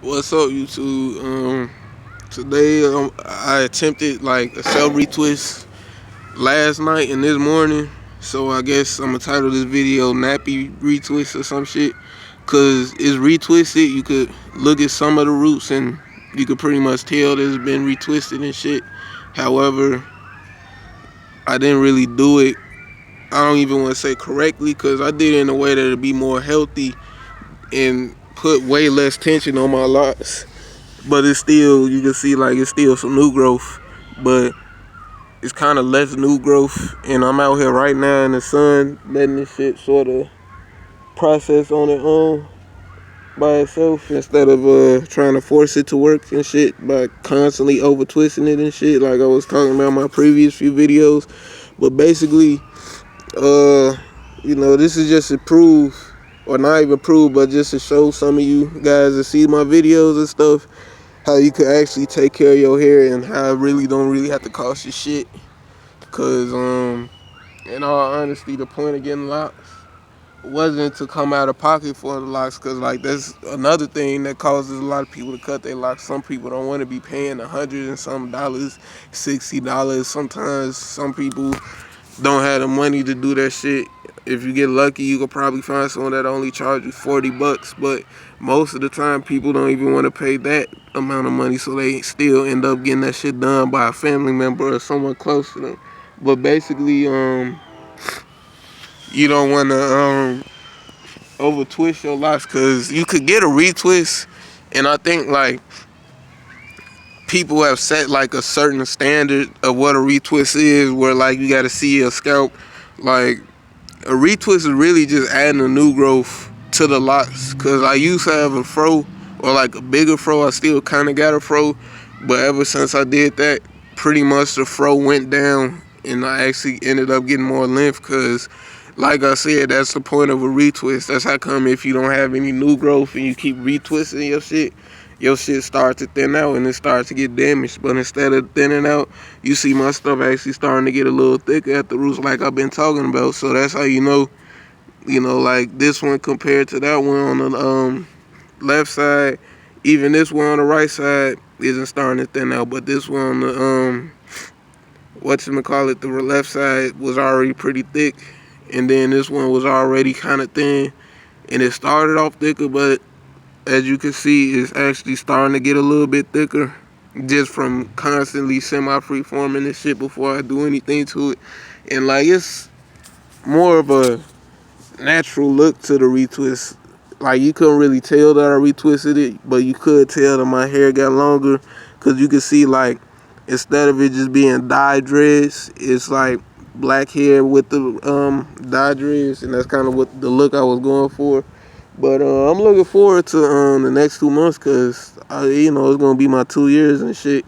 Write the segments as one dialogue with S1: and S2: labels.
S1: What's up, YouTube? Today I attempted like a self retwist last night and this morning, so I guess I'm gonna title this video "Nappy Retwist" or some shit. Cause it's retwisted. You could look at some of the roots and you could pretty much tell that it's been retwisted and shit. However, I didn't really do it. I don't even want to say correctly, cause I did it in a way that it'd be more healthy and put way less tension on my locks. But it's still, you can see like it's still some new growth, but it's kind of less new growth. And I'm out here right now in the sun letting this shit sort of process on its own by itself, instead of trying to force it to work and shit by constantly over twisting it and shit like I was talking about in my previous few videos. But basically, this is just to prove, or not even prove, but just to show some of you guys that see my videos and stuff, how you could actually take care of your hair and how it really don't really have to cost you shit. Cause in all honesty, the point of getting locks wasn't to come out of pocket for the locks, cause like that's another thing that causes a lot of people to cut their locks. Some people don't want to be paying $100 and some dollars, $60. Sometimes some people don't have the money to do that shit. If you get lucky, you could probably find someone that only charge you $40, but most of the time people don't even want to pay that amount of money, so they still end up getting that shit done by a family member or someone close to them. But basically, you don't want to over twist your locks, because you could get a retwist, and I think like people have set like a certain standard of what a retwist is, where like you got to see a scalp. Like a retwist is really just adding a new growth to the locks, because I used to have a fro, or like a bigger fro. I still kind of got a fro, but ever since I did that, pretty much the fro went down and I actually ended up getting more length. Because like I said, that's the point of a retwist. That's how come if you don't have any new growth and you keep retwisting your shit starts to thin out and it starts to get damaged. But instead of thinning out, you see my stuff actually starting to get a little thicker at the roots, like I've been talking about. So that's how you know, like this one compared to that one on the left side, even this one on the right side isn't starting to thin out, but this one on the the left side was already pretty thick, and then this one was already kind of thin, and it started off thicker, but as you can see, it's actually starting to get a little bit thicker just from constantly semi-free forming this shit before I do anything to it. And like it's more of a natural look to the retwist. Like you couldn't really tell that I retwisted it, but you could tell that my hair got longer, because you can see like instead of it just being dyed dreads, it's like black hair with the dyed dreads, and that's kind of what the look I was going for. But I'm looking forward to the next 2 months, because it's gonna be my 2 years and shit.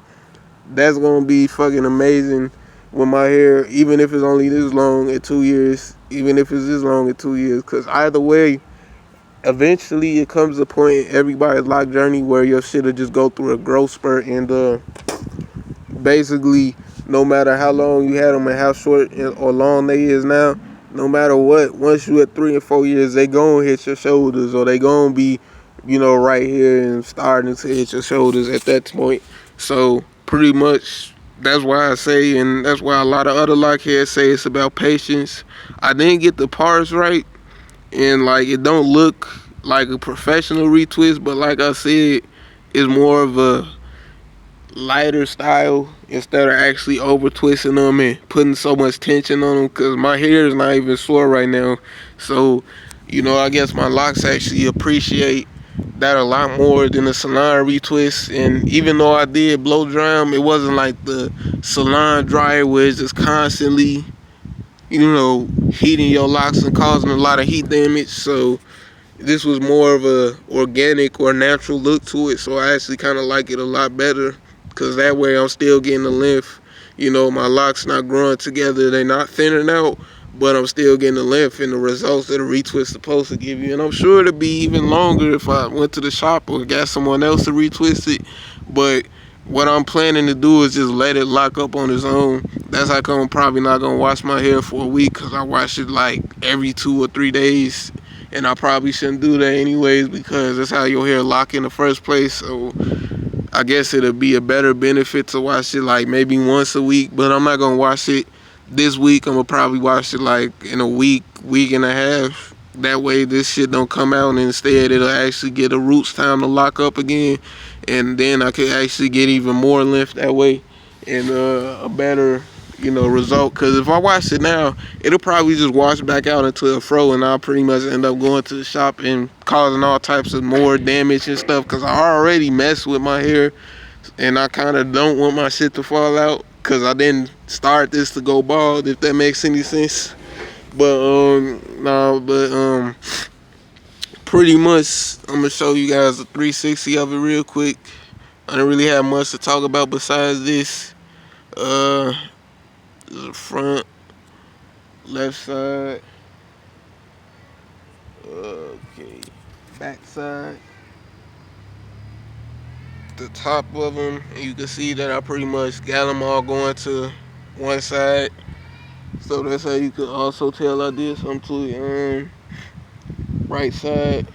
S1: That's gonna be fucking amazing with my hair, even if it's only this long in 2 years, even if it's this long in 2 years. Because either way, eventually it comes to a point in everybody's life journey where your shit'll just go through a growth spurt, and basically, no matter how long you had them and how short or long they is now, no matter what, once you at 3 and 4 years, they gonna hit your shoulders, or they gonna be, right here and starting to hit your shoulders at that point. So pretty much that's why I say, and that's why a lot of other lockheads say it's about patience. I didn't get the parts right, and like it don't look like a professional retwist, but like I said, it's more of a lighter style instead of actually over twisting them and putting so much tension on them, because my hair is not even sore right now. So I guess my locks actually appreciate that a lot more than the salon retwist. And even though I did blow dry them, it wasn't like the salon dryer where it's just constantly heating your locks and causing a lot of heat damage. So this was more of a organic or natural look to it, so I actually kind of like it a lot better, because that way I'm still getting the length. My locks not growing together, they're not thinning out, but I'm still getting the length and the results that a retwist is supposed to give you. And I'm sure it'd be even longer if I went to the shop or got someone else to retwist it. But what I'm planning to do is just let it lock up on its own. That's how come I'm probably not gonna wash my hair for a week, because I wash it like every 2 or 3 days. and I probably shouldn't do that anyways because that's how your hair lock in the first place. So I guess it'll be a better benefit to wash it like maybe once a week, but I'm not gonna wash it this week. I'm gonna probably wash it like in a week, week and a half. That way this shit don't come out, and instead it'll actually get the roots time to lock up again, and then I could actually get even more length that way, and a better result. Because if I wash it now, it'll probably just wash back out into a fro, and I'll pretty much end up going to the shop and causing all types of more damage and stuff. Because I already messed with my hair, and I kind of don't want my shit to fall out. Because I didn't start this to go bald, if that makes any sense. But no, but pretty much I'm gonna show you guys a 360 of it real quick. I don't really have much to talk about besides this. The front, left side, okay, back side, the top of them, and you can see that I pretty much got them all going to one side. So that's how you can also tell I did something to the right side.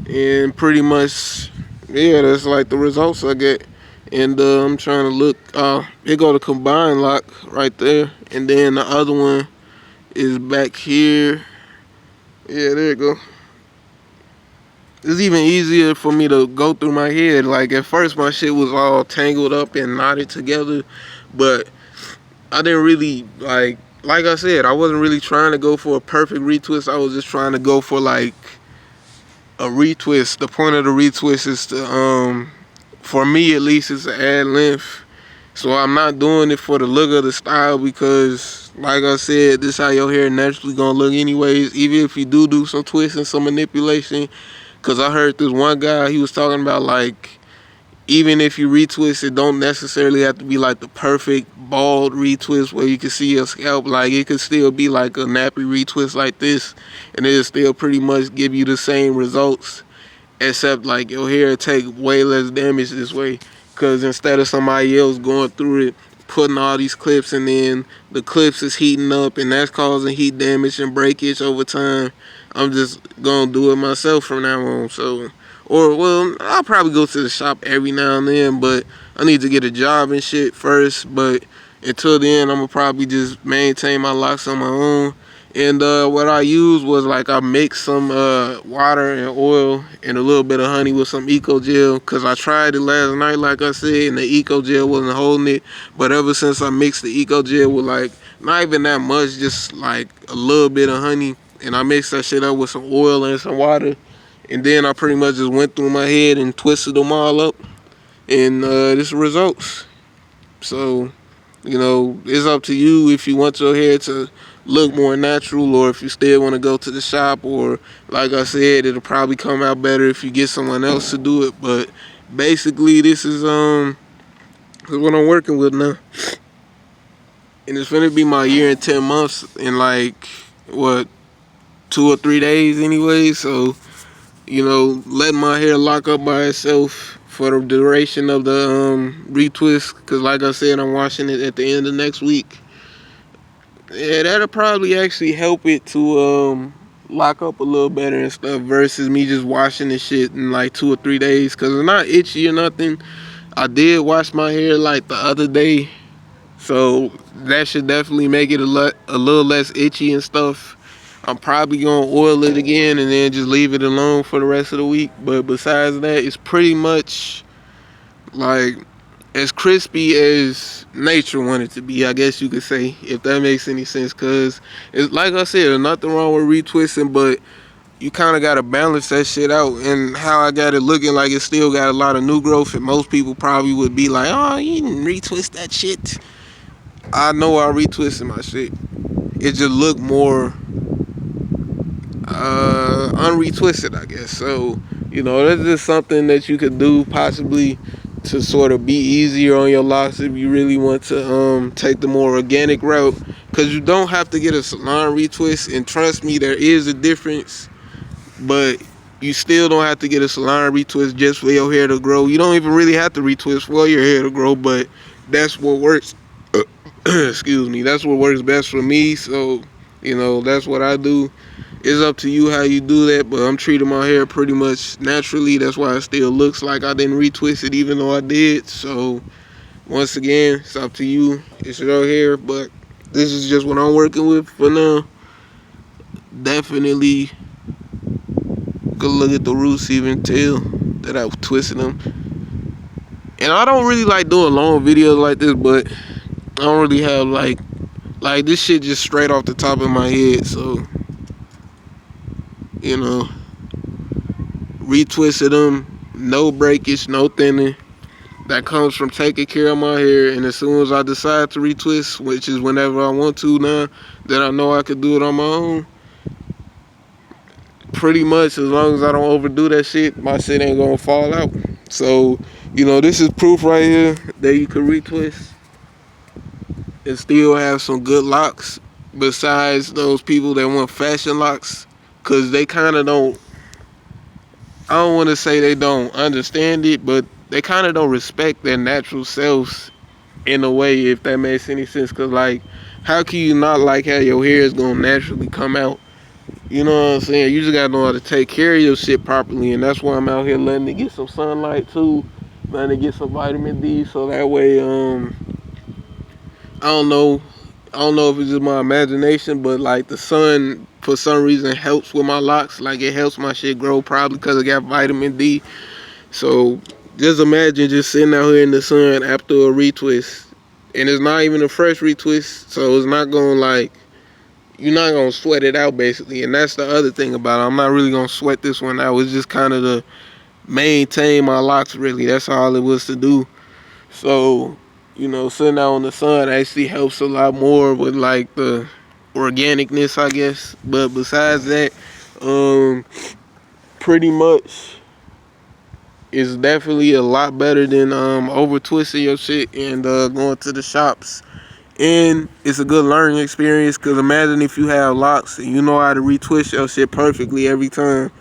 S1: And pretty much, yeah, that's like the results I get. And I'm trying to look, here go the combine lock right there. And then the other one is back here. Yeah, there you go. It's even easier for me to go through my head. Like at first my shit was all tangled up and knotted together, but I didn't really like I said, I wasn't really trying to go for a perfect retwist. I was just trying to go for like a retwist. The point of the retwist is to for me at least, is to add length. So I'm not doing it for the look of the style because, like I said, this is how your hair naturally gonna look anyways. Even if you do some twists and some manipulation, because I heard this one guy, he was talking about like, even if you retwist, it don't necessarily have to be like the perfect bald retwist where you can see your scalp. Like it could still be like a nappy retwist like this, and it'll still pretty much give you the same results, except like your hair take way less damage this way. Because instead of somebody else going through it, putting all these clips, and then the clips is heating up, and that's causing heat damage and breakage over time, I'm just gonna do it myself from now on. So, or well, I'll probably go to the shop every now and then, but I need to get a job and shit first. But until then, I'm gonna probably just maintain my locks on my own. And what I used was like I mixed some water and oil and a little bit of honey with some eco gel, because I tried it last night, like I said, and the eco gel wasn't holding it. But ever since I mixed the eco gel with like not even that much, just like a little bit of honey, and I mixed that shit up with some oil and some water, and then I pretty much just went through my head and twisted them all up, and this results. So, it's up to you if you want your hair to look more natural, or if you still want to go to the shop, or like I said, it'll probably come out better if you get someone else to do it. But basically, this is what I'm working with now, and it's gonna be my year and 10 months in like what 2 or 3 days anyway. So letting my hair lock up by itself for the duration of the retwist, because like I said, I'm washing it at the end of next week. Yeah, that'll probably actually help it to lock up a little better and stuff, versus me just washing this shit in like 2 or 3 days, because it's not itchy or nothing. I did wash my hair like the other day, so that should definitely make it a little less itchy and stuff. I'm probably gonna oil it again and then just leave it alone for the rest of the week. But besides that, it's pretty much like as crispy as nature wanted to be, I guess you could say, if that makes any sense. Cause it's like I said, there's nothing wrong with retwisting, but you kind of gotta balance that shit out. And how I got it looking like it still got a lot of new growth, and most people probably would be like, "Oh, you didn't retwist that shit." I know I retwisted my shit. It just looked more unretwisted, I guess. So that's just something that you could do possibly to sort of be easier on your locks if you really want to take the more organic route, because you don't have to get a salon retwist, and trust me, there is a difference. But you still don't have to get a salon retwist just for your hair to grow. You don't even really have to retwist for your hair to grow, but that's what works. Excuse me, that's what works best for me. So that's what I do. It's up to you how you do that, but I'm treating my hair pretty much naturally. That's why it still looks like I didn't retwist it, even though I did. So once again, it's up to you. It's your hair, but this is just what I'm working with for now. Definitely go look at the roots, even tell that I twisted them. And I don't really like doing long videos like this, but I don't really have like this shit just straight off the top of my head. So you know, retwisted them, no breakage, no thinning. That comes from taking care of my hair, and as soon as I decide to retwist, which is whenever I want to now, that I know I could do it on my own. Pretty much, as long as I don't overdo that shit, my shit ain't gonna fall out. So, this is proof right here that you can retwist and still have some good locks. Besides those people that want fashion locks, cause they kind of don't. I don't want to say they don't understand it, but they kind of don't respect their natural selves in a way, if that makes any sense. Cause like, how can you not like how your hair is gonna naturally come out? You know what I'm saying? You just gotta know how to take care of your shit properly, and that's why I'm out here letting it get some sunlight too, letting it get some vitamin D, so that way, I don't know if it's just my imagination, but like the sun for some reason helps with my locks. Like it helps my shit grow, probably because it got vitamin D. So just imagine just sitting out here in the sun after a retwist, and it's not even a fresh retwist, so it's not gonna like, you're not gonna sweat it out basically. And that's the other thing about it. I'm not really gonna sweat this one out. It's just kind of to maintain my locks, really. That's all it was to do. So, sitting out in the sun actually helps a lot more with like the organicness, I guess. But besides that, pretty much it's definitely a lot better than over twisting your shit and going to the shops. And it's a good learning experience, because imagine if you have locks and you know how to retwist your shit perfectly every time.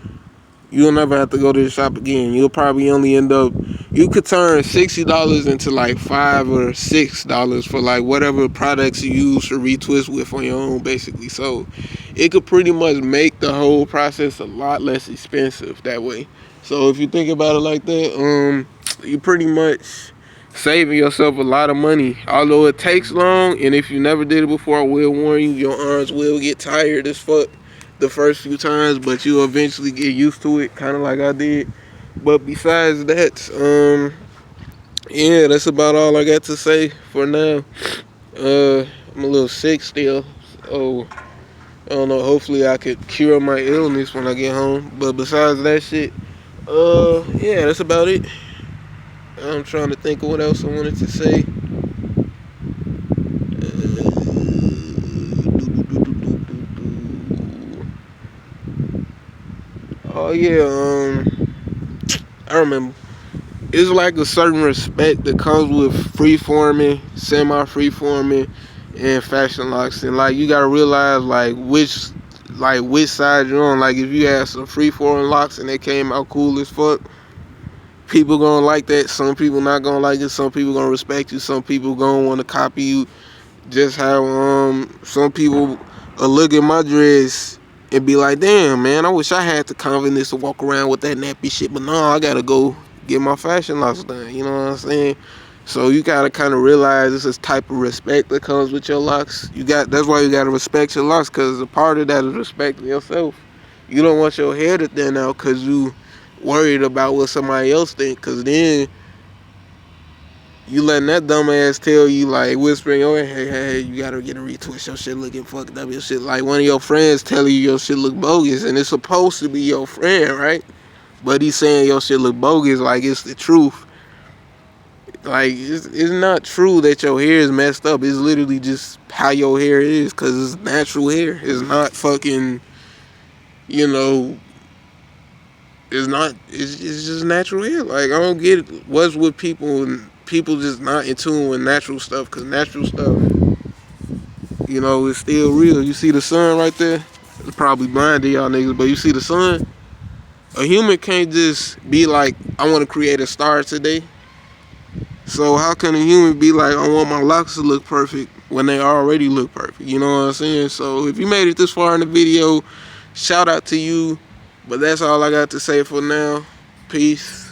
S1: You'll never have to go to the shop again. You'll probably only end up, you could turn $60 into like $5 or $6 for like whatever products you use to retwist with on your own, basically. So it could pretty much make the whole process a lot less expensive that way. So if you think about it like that, you pretty much saving yourself a lot of money. Although it takes long, and if you never did it before, I will warn you, your arms will get tired as fuck the first few times, but you'll eventually get used to it, kind of like I did. But besides that, yeah, that's about all I got to say for now. I'm a little sick still, so I don't know, hopefully I could cure my illness when I get home. But besides that shit, yeah, that's about it. I'm trying to think of what else I wanted to say. Oh yeah, I remember. It's like a certain respect that comes with free-forming, semi-free-forming, and fashion locks, and like you gotta realize which side you're on. Like if you have some free-forming locks and they came out cool as fuck, people gonna like that. Some people not gonna like it. Some people gonna respect you. Some people gonna want to copy you. Just how some people look at my dress and be like, damn man, I wish I had the confidence to walk around with that nappy shit, but no, I gotta go get my fashion locks done. You know what I'm saying? So you gotta kind of realize this is type of respect that comes with your locks. That's why you gotta respect your locks, because a part of that is respecting yourself. You don't want your hair to thin out because you worried about what somebody else think, because then you letting that dumbass tell you, like, whispering your ear, hey, you gotta get a retwist, your shit looking fucked up, your shit, like one of your friends telling you your shit look bogus, and it's supposed to be your friend, right? But he's saying your shit look bogus like it's the truth. Like, it's not true that your hair is messed up. It's literally just how your hair is, because it's natural hair. It's not fucking, it's just natural hair. Like, I don't get it. What's with people and people just not in tune with natural stuff, because natural stuff, is still real. You see the sun right there? It's probably blind to y'all niggas, but you see the sun? A human can't just be like, I want to create a star today. So how can a human be like, I want my locks to look perfect when they already look perfect? You know what I'm saying? So if you made it this far in the video, Shout out to you. But that's all I got to say for now. Peace.